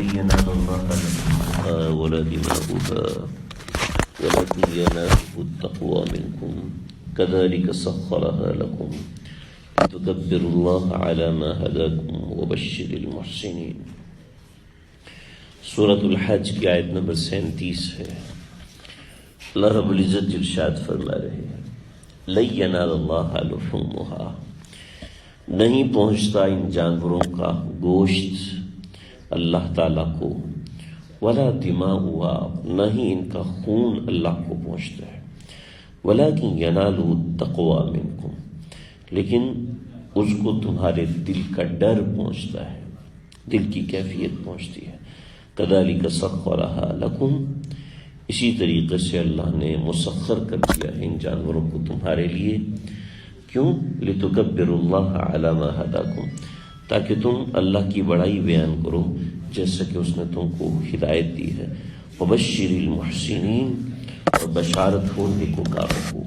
لن ينال الله لحومها ولا دماؤها ولكن يناله التقوى منكم كذلك سخرها لكم لتكبروا الله على ما هداكم وبشر المحسنين۔ سورۃ الحج کی آیت نمبر 37 ہے۔ اللہ رب العزت ارشاد فرما رہے ہیں لن ینال اللہ لحومها، نہیں پہنچتا ان جانوروں کا گوشت اللہ تعالیٰ کو، ولا دماؤها، نہ ہی ان کا خون اللہ کو پہنچتا ہے، ولکن ینالہ التقوی منکم، لیکن اس کو تمہارے دل کا ڈر پہنچتا ہے، دل کی کیفیت پہنچتی ہے۔ کذالک سخرھا لکم، اسی طریقے سے اللہ نے مسخر کر دیا ہے ان جانوروں کو تمہارے لیے۔ کیوں؟ لتکبروا اللہ علی ما ہداکم، تاکہ تم اللہ کی بڑائی بیان کرو جیسا کہ اس نے تم کو ہدایت دی ہے۔ وبشر المحسنین، اور بشارت ہو نیکوکاروں کو۔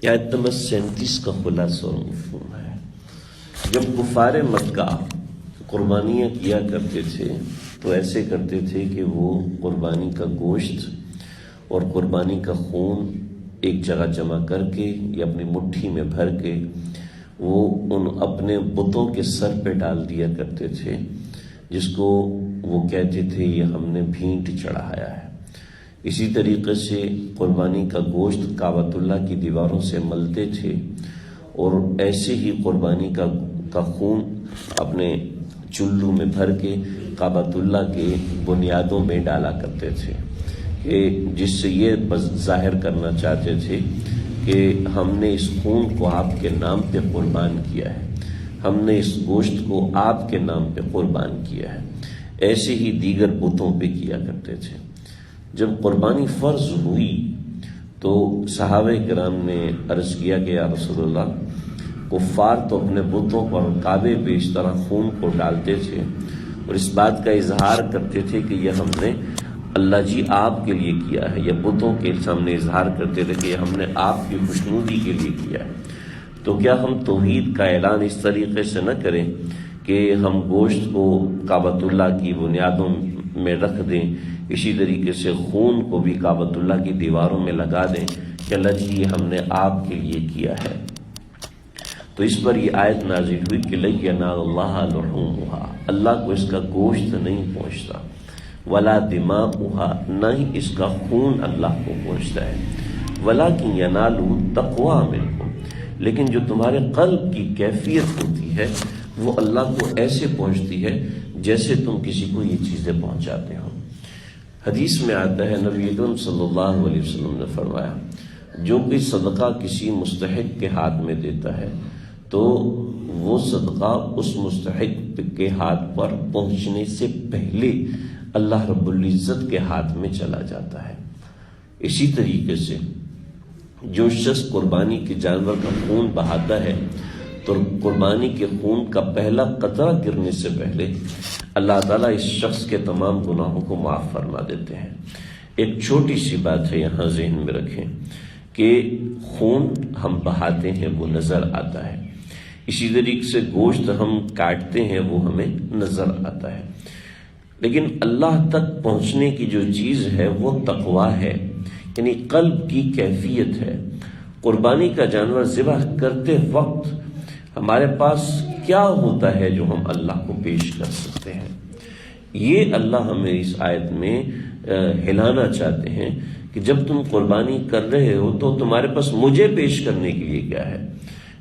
یہ آیت نمبر 37 کا خلاصہ اور مفہوم ہے۔ جب کفار مکہ قربانیاں کیا کرتے تھے تو ایسے کرتے تھے کہ وہ قربانی کا گوشت اور قربانی کا خون ایک جگہ جمع کر کے یا اپنی مٹھی میں بھر کے وہ ان اپنے بتوں کے سر پہ ڈال دیا کرتے تھے، جس کو وہ کہتے تھے یہ ہم نے بھینٹ چڑھایا ہے۔ اسی طریقے سے قربانی کا گوشت کعبۃ اللہ کی دیواروں سے ملتے تھے، اور ایسے ہی قربانی کا خون اپنے چلو میں بھر کے کعبۃ اللہ کے بنیادوں میں ڈالا کرتے تھے، کہ جس سے یہ ظاہر کرنا چاہتے تھے کہ ہم نے اس خون کو آپ کے نام پہ قربان کیا ہے، ہم نے اس گوشت کو آپ کے نام پہ قربان کیا ہے۔ ایسے ہی دیگر بتوں پہ کیا کرتے تھے۔ جب قربانی فرض ہوئی تو صحابہ کرام نے عرض کیا کہ یا رسول اللہ، کفار تو اپنے بتوں پر کعبے پہ اس طرح خون کو ڈالتے تھے اور اس بات کا اظہار کرتے تھے کہ یہ ہم نے اللہ جی آپ کے لیے کیا ہے، یا بتوں کے سامنے اظہار کرتے تھے کہ یہ ہم نے آپ کی خوشنودی کے لیے کیا ہے۔ تو کیا ہم توحید کا اعلان اس طریقے سے نہ کریں کہ ہم گوشت کو کعبۃ اللہ کی بنیادوں میں رکھ دیں، اسی طریقے سے خون کو بھی کعبۃ اللہ کی دیواروں میں لگا دیں کہ اللہ جی یہ ہم نے آپ کے لیے کیا ہے؟ تو اس پر یہ آیت نازل ہوئی کہ لن ینال اللہ لحومها، اللہ کو اس کا گوشت نہیں پہنچتا، ولا دماؤها، نہ ہی اس کا خون اللہ کو پہنچتا ہے، ولکن ینالہ التقوی منکم، لیکن جو تمہارے قلب کی کیفیت ہوتی ہے وہ اللہ کو ایسے پہنچتی ہے جیسے تم کسی کو یہ چیزیں پہنچاتے ہو۔ حدیث میں آتا ہے نبی اکرم صلی اللہ علیہ وسلم نے فرمایا جو کوئی صدقہ کسی مستحق کے ہاتھ میں دیتا ہے تو وہ صدقہ اس مستحق کے ہاتھ پر پہنچنے سے پہلے اللہ رب العزت کے ہاتھ میں چلا جاتا ہے۔ اسی طریقے سے جو شخص قربانی کے جانور کا خون بہاتا ہے تو قربانی کے خون کا پہلا قطرہ گرنے سے پہلے اللہ تعالیٰ اس شخص کے تمام گناہوں کو معاف فرما دیتے ہیں۔ ایک چھوٹی سی بات ہے یہاں ذہن میں رکھیں کہ خون ہم بہاتے ہیں وہ نظر آتا ہے، اسی طریقے سے گوشت ہم کاٹتے ہیں وہ ہمیں نظر آتا ہے، لیکن اللہ تک پہنچنے کی جو چیز ہے وہ تقویٰ ہے، یعنی قلب کی کیفیت ہے۔ قربانی کا جانور ذبح کرتے وقت ہمارے پاس کیا ہوتا ہے جو ہم اللہ کو پیش کر سکتے ہیں، یہ اللہ ہمیں اس آیت میں ہلانا چاہتے ہیں کہ جب تم قربانی کر رہے ہو تو تمہارے پاس مجھے پیش کرنے کے لیے کیا ہے؟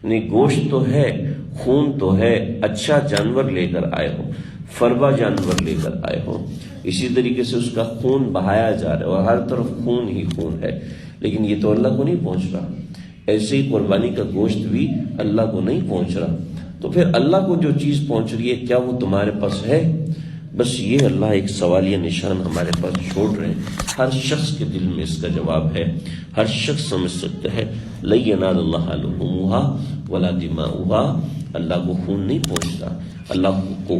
یعنی گوشت تو ہے، خون تو ہے، اچھا جانور لے کر آئے ہو، فربا جانور لے کر آئے ہو، اسی طریقے سے اس کا خون بہایا جا رہا ہے اور ہر طرف خون ہی خون ہے، لیکن یہ تو اللہ کو نہیں پہنچ رہا۔ ایسے ہی قربانی کا گوشت بھی اللہ کو نہیں پہنچ رہا، تو پھر اللہ کو جو چیز پہنچ رہی ہے کیا وہ تمہارے پاس ہے؟ بس یہ اللہ ایک سوالیہ نشان ہمارے پاس چھوڑ رہے ہیں۔ ہر شخص کے دل میں اس کا جواب ہے، ہر شخص سمجھ سکتا ہے لن ینال اللہ لحومها ولا دماؤها، اللہ کو خون نہیں پہنچتا، اللہ کو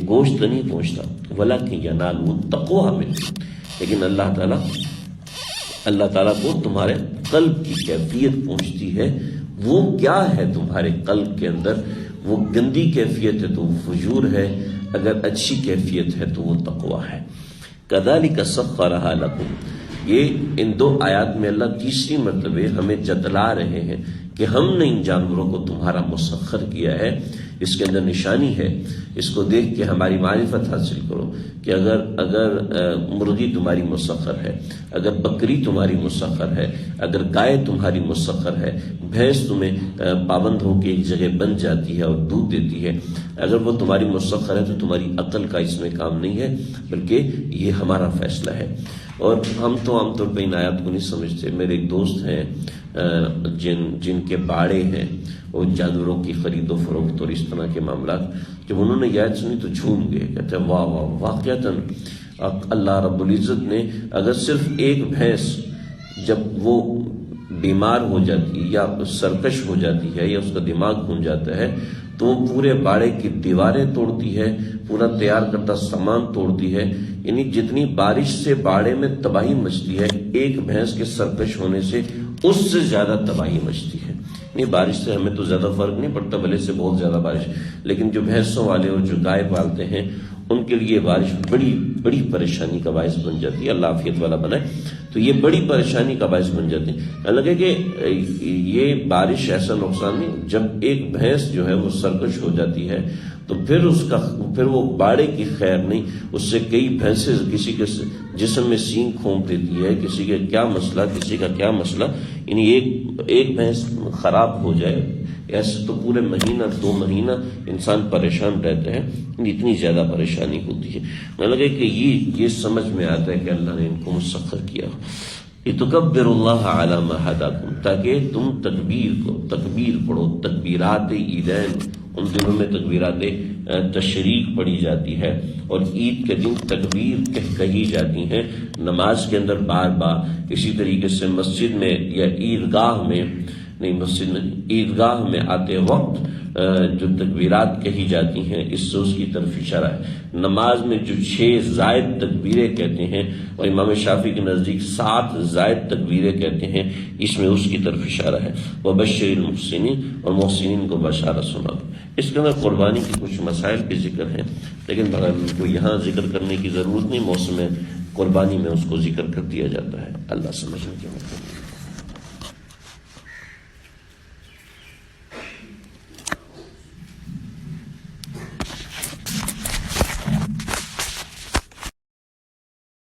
گوشت نہیں پہنچتا، ولکن ینالہ التقوی منکم، لیکن اللہ تعالیٰ کو تمہارے قلب کی کیفیت پہنچتی ہے۔ وہ کیا ہے تمہارے قلب کے اندر، وہ گندی کیفیت ہے تو وہ فجور ہے، اگر اچھی کیفیت ہے تو وہ تقویٰ ہے۔ کذالک سخرھا لکم، یہ ان دو آیات میں اللہ تیسری مرتبہ ہمیں جتلا رہے ہیں کہ ہم نے ان جانوروں کو تمہارا مسخر کیا ہے۔ اس کے اندر نشانی ہے، اس کو دیکھ کے ہماری معرفت حاصل کرو کہ اگر مرغی تمہاری مسخر ہے، اگر بکری تمہاری مسخر ہے، اگر گائے تمہاری مسخر ہے، بھینس تمہیں پابند ہو کے ایک جگہ بن جاتی ہے اور دودھ دیتی ہے، اگر وہ تمہاری مسخر ہے تو تمہاری عقل کا اس میں کام نہیں ہے، بلکہ یہ ہمارا فیصلہ ہے۔ اور ہم تو عام طور پہ ان آیات کو نہیں سمجھتے۔ میرے ایک دوست ہیں جن کے باڑے ہیں، وہ جانوروں کی خرید و فروخت اور اس طرح کے معاملات، جب انہوں نے یہ آیت سنی تو جھوم گئے، کہتے ہیں واہ واہ، واقعتاً اللہ رب العزت نے اگر صرف ایک بھینس جب وہ بیمار ہو جاتی ہے یا سرکش ہو جاتی ہے یا اس کا دماغ گھوم جاتا ہے تو وہ پورے باڑے کی دیواریں توڑتی ہے، پورا تیار کردہ سامان توڑتی ہے، یعنی جتنی بارش سے باڑے میں تباہی مچتی ہے ایک بھینس کے سرکش ہونے سے اس سے زیادہ تباہی مچتی ہے۔ نہیں، بارش سے ہمیں تو زیادہ فرق نہیں پڑتا، بھلے سے بہت زیادہ بارش، لیکن جو بھینسوں والے اور جو گائے پالتے ہیں ان کے لیے بارش بڑی بڑی پریشانی کا باعث بن جاتی ہے۔ اللہ عافیت والا بنائے، تو یہ بڑی پریشانی کا باعث بن جاتی ہے۔ لگے کہ یہ بارش ایسا نقصان نہیں، جب ایک بھینس جو ہے وہ سرکش ہو جاتی ہے تو پھر وہ باڑے کی خیر نہیں، اس سے کئی بھینسیں کسی کے جسم میں سینگ کھونپ دیتی ہے، کسی کا کیا مسئلہ، کسی کا کیا مسئلہ، یعنی ایک بھینس خراب ہو جائے ایسے تو پورے مہینہ 2 مہینہ انسان پریشان رہتے ہیں، اتنی زیادہ پریشانی ہوتی ہے۔ میں لگے کہ یہ سمجھ میں آتا ہے کہ اللہ نے ان کو مسخر کیا۔ لِتُكَبِّرُوا اللَّهَ عَلَى مَا هَدَاكُمْ، تاکہ تم تکبیر پڑھو، تکبیرات عیدین، ان دنوں میں تکبیرات تشریق پڑھی جاتی ہے اور عید کے دن تکبیر کہی جاتی ہیں نماز کے اندر بار بار۔ اسی طریقے سے مسجد میں یا عیدگاہ میں عیدگاہ میں آتے وقت جو تکبیرات کہی جاتی ہیں، اس سے اس کی طرف اشارہ ہے۔ نماز میں جو 6 زائد تکبیریں کہتے ہیں اور امام شافعی کے نزدیک 7 زائد تکبیریں کہتے ہیں، اس میں اس کی طرف اشارہ ہے۔ وَبَشِّرِ الْمُحْسِنِينَ، اور محسنین کو بشارت سنا دو۔ اس کے اندر قربانی کی کچھ مسائل کے ذکر ہیں، لیکن ان کو یہاں ذکر کرنے کی ضرورت نہیں، موسم قربانی میں اس کو ذکر کر دیا جاتا ہے۔ اللہ سمجھنے کے مطلب